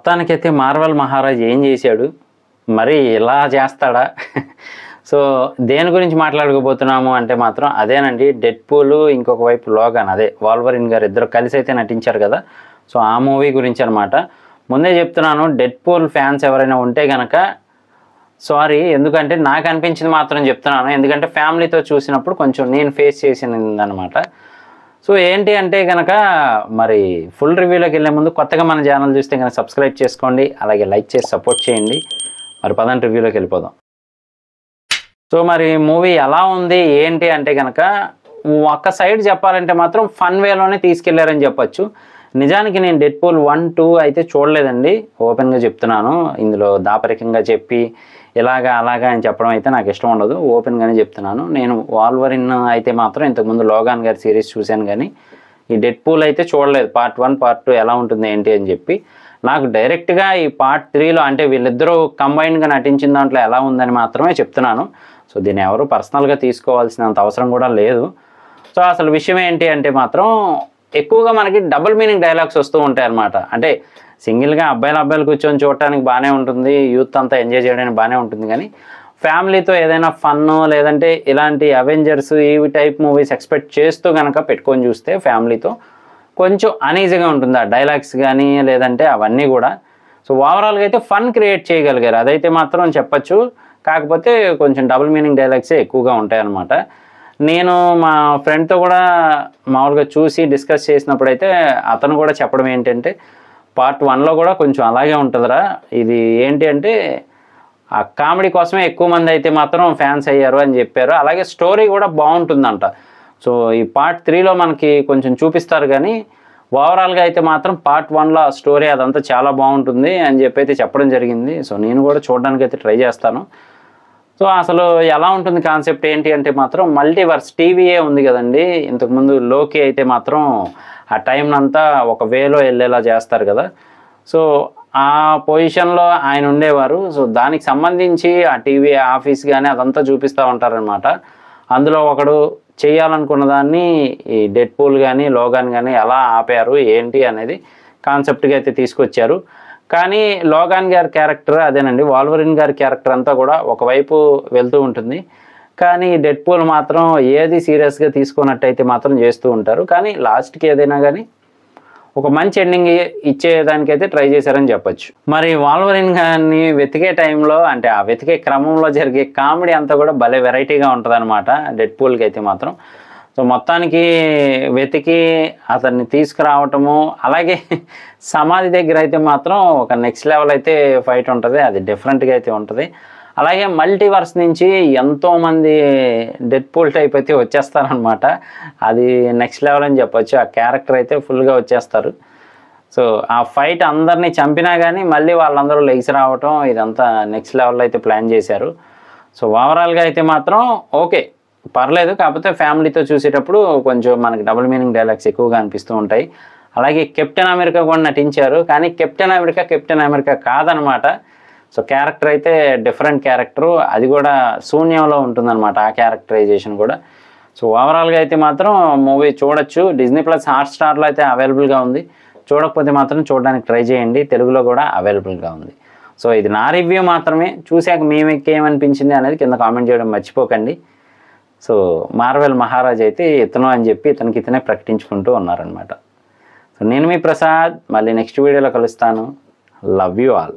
మొత్తానికైతే మార్వెల్ మహారాజ్ ఏం చేశాడు, మరి ఇలా చేస్తాడా? సో దేని గురించి మాట్లాడుకోబోతున్నాము అంటే మాత్రం అదేనండి, డెడ్పూల్ ఇంకొక వైపు లోగాన్, అదే వాల్వరిన్ గారు ఇద్దరు కలిసి అయితే నటించారు కదా. సో ఆ మూవీ గురించి అనమాట. ముందే చెప్తున్నాను, డెడ్పూల్ ఫ్యాన్స్ ఎవరైనా ఉంటే కనుక సారీ, ఎందుకంటే నాకు అనిపించింది మాత్రం చెప్తున్నాను. ఎందుకంటే ఫ్యామిలీతో చూసినప్పుడు కొంచెం నేను ఫేస్ చేసిందనమాట. సో ఏంటి అంటే కనుక మరి ఫుల్ రివ్యూలోకి వెళ్ళే ముందు కొత్తగా మన ఛానల్ చూస్తే కనుక సబ్స్క్రైబ్ చేసుకోండి, అలాగే లైక్ చేసి సపోర్ట్ చేయండి. మరి పదండి రివ్యూలోకి వెళ్ళిపోదాం. సో మరి మూవీ ఎలా ఉంది ఏంటి అంటే కనుక ఒక్క సైడ్ చెప్పాలంటే మాత్రం ఫన్ వేలోనే తీసుకెళ్లారని చెప్పచ్చు. నిజానికి నేను డెడ్పూల్ 1, 2 అయితే చూడలేదండి, ఓపెన్గా చెప్తున్నాను. ఇందులో దాపరికంగా చెప్పి ఇలాగా అలాగా అని చెప్పడం అయితే నాకు ఇష్టం ఉండదు, ఓపెన్గానే చెప్తున్నాను. నేను వాల్వరిన్ అయితే మాత్రం ఇంతకుముందు లోగాన్ గారి సిరీస్ చూశాను, కానీ ఈ డెడ్పూల్ అయితే చూడలేదు. పార్ట్ 1, పార్ట్ 2 ఎలా ఉంటుంది ఏంటి అని చెప్పి నాకు డైరెక్ట్గా ఈ పార్ట్ 3లో అంటే వీళ్ళిద్దరూ కంబైన్డ్గా నటించిన దాంట్లో ఎలా ఉందని మాత్రమే చెప్తున్నాను. సో దీన్ని ఎవరు పర్సనల్గా తీసుకోవాల్సినంత అవసరం కూడా లేదు. సో అసలు విషయం ఏంటి అంటే మాత్రం ఎక్కువగా మనకి డబుల్ మీనింగ్ డైలాగ్స్ వస్తూ ఉంటాయి అన్నమాట. అంటే సింగిల్గా అబ్బాయిలు కూర్చొని చూడటానికి బాగానే ఉంటుంది, యూత్ అంతా ఎంజాయ్ చేయడానికి బాగానే ఉంటుంది, కానీ ఫ్యామిలీతో ఏదైనా ఫన్ లేదంటే ఇలాంటి అవెంజర్స్ ఈ టైప్ మూవీస్ ఎక్స్పెక్ట్ చేస్తూ కనుక పెట్టుకొని చూస్తే ఫ్యామిలీతో కొంచెం అనీజీగా ఉంటుంది ఆ డైలాగ్స్ కానీ లేదంటే అవన్నీ కూడా. సో ఓవరాల్గా అయితే ఫన్ క్రియేట్ చేయగలిగారు, అదైతే మాత్రం చెప్పచ్చు. కాకపోతే కొంచెం డబుల్ మీనింగ్ డైలాగ్సే ఎక్కువగా ఉంటాయన్నమాట. నేను మా ఫ్రెండ్తో కూడా మామూలుగా చూసి డిస్కస్ చేసినప్పుడు అయితే అతను కూడా చెప్పడం ఏంటంటే పార్ట్ 1లో కూడా కొంచెం అలాగే ఉంటుందిరా, ఇది ఏంటి అంటే ఆ కామెడీ కోసమే ఎక్కువ మంది అయితే మాత్రం ఫ్యాన్స్ అయ్యారు అని చెప్పారు. అలాగే స్టోరీ కూడా బాగుంటుందంట. సో ఈ పార్ట్ 3లో మనకి కొంచెం చూపిస్తారు, కానీ ఓవరాల్గా అయితే మాత్రం పార్ట్ 1లో ఆ స్టోరీ అదంతా చాలా బాగుంటుంది అని చెప్పి అయితే చెప్పడం జరిగింది. సో నేను కూడా చూడడానికి అయితే ట్రై చేస్తాను. సో అసలు ఎలా ఉంటుంది కాన్సెప్ట్ ఏంటి అంటే మాత్రం మల్టీవర్స్ టీవీయే ఉంది కదండి. ఇంతకుముందు లోకి అయితే మాత్రం ఆ టైంనంతా ఒక వేలో వెళ్ళేలా చేస్తారు కదా. సో ఆ పొజిషన్లో ఆయన ఉండేవారు. సో దానికి సంబంధించి ఆ టీవీ ఆఫీస్ కానీ అదంతా చూపిస్తూ ఉంటారనమాట. అందులో ఒకడు చేయాలనుకున్న దాన్ని ఈ డెడ్పూల్ కానీ లోగాన్ కానీ ఎలా ఆపారు ఏంటి అనేది కాన్సెప్ట్గా అయితే తీసుకొచ్చారు. కానీ లోగాన్ గారి క్యారెక్టర్ అదేనండి, వాల్వరిన్ గారి క్యారెక్టర్ అంతా కూడా ఒకవైపు వెళ్తూ ఉంటుంది, కానీ డెడ్పూల్ మాత్రం ఏది సీరియస్గా తీసుకున్నట్టయితే మాత్రం చేస్తూ ఉంటారు. కానీ లాస్ట్కి ఏదైనా కానీ ఒక మంచి ఎండింగ్ ఇచ్చేదానికైతే ట్రై చేశారని చెప్పచ్చు. మరి వాల్వరిన్ గారిని వెతికే టైంలో అంటే ఆ వెతికే క్రమంలో జరిగే కామెడీ అంతా కూడా భలే వెరైటీగా ఉంటుంది అనమాట డెడ్పూల్కి అయితే మాత్రం. సో మొత్తానికి వెతికి అతన్ని తీసుకురావటము, అలాగే సమాధి దగ్గర అయితే మాత్రం ఒక నెక్స్ట్ లెవెల్ అయితే ఫైట్ ఉంటుంది, అది డిఫరెంట్గా అయితే ఉంటుంది. అలాగే మల్టీవర్స్ నుంచి ఎంతోమంది డెడ్పూల్ టైప్ అయితే వచ్చేస్తారనమాట, అది నెక్స్ట్ లెవెల్ అని చెప్పొచ్చు. ఆ క్యారెక్టర్ అయితే ఫుల్గా వచ్చేస్తారు. సో ఆ ఫైట్ అందరినీ చంపినా కానీ మళ్ళీ వాళ్ళందరూ లెగ్స్ రావటం ఇదంతా నెక్స్ట్ లెవెల్లో అయితే ప్లాన్ చేశారు. సో ఓవరాల్గా అయితే మాత్రం ఓకే, పర్లేదు. కాకపోతే ఫ్యామిలీతో చూసేటప్పుడు కొంచెం మనకి డబుల్ మీనింగ్ డైలాగ్స్ ఎక్కువగా అనిపిస్తూ ఉంటాయి. అలాగే కెప్టెన్ అమెరికా కూడా నటించారు, కానీ కెప్టెన్ అమెరికా కాదనమాట. సో క్యారెక్టర్ అయితే డిఫరెంట్ క్యారెక్టరు, అది కూడా శూన్యంలో ఉంటుందన్నమాట ఆ క్యారెక్టరైజేషన్ కూడా. సో ఓవరాల్గా అయితే మాత్రం మూవీ చూడొచ్చు. డిజ్నీ ప్లస్ హాట్స్టార్లో అయితే అవైలబుల్గా ఉంది, చూడకపోతే మాత్రం చూడడానికి ట్రై చేయండి, తెలుగులో కూడా అవైలబుల్గా ఉంది. సో ఇది నా రివ్యూ మాత్రమే, చూశాక మీకు ఏమనిపించింది అనేది కింద కామెంట్ చేయడం మర్చిపోకండి. సో మార్వెల్ మహారాజ్ అయితే ఇతను అని చెప్పి ఇతనే ప్రకటించుకుంటూ ఉన్నారనమాట. సో నేను మీ ప్రసాద్, మళ్ళీ నెక్స్ట్ వీడియోలో కలుస్తాను. Love you all.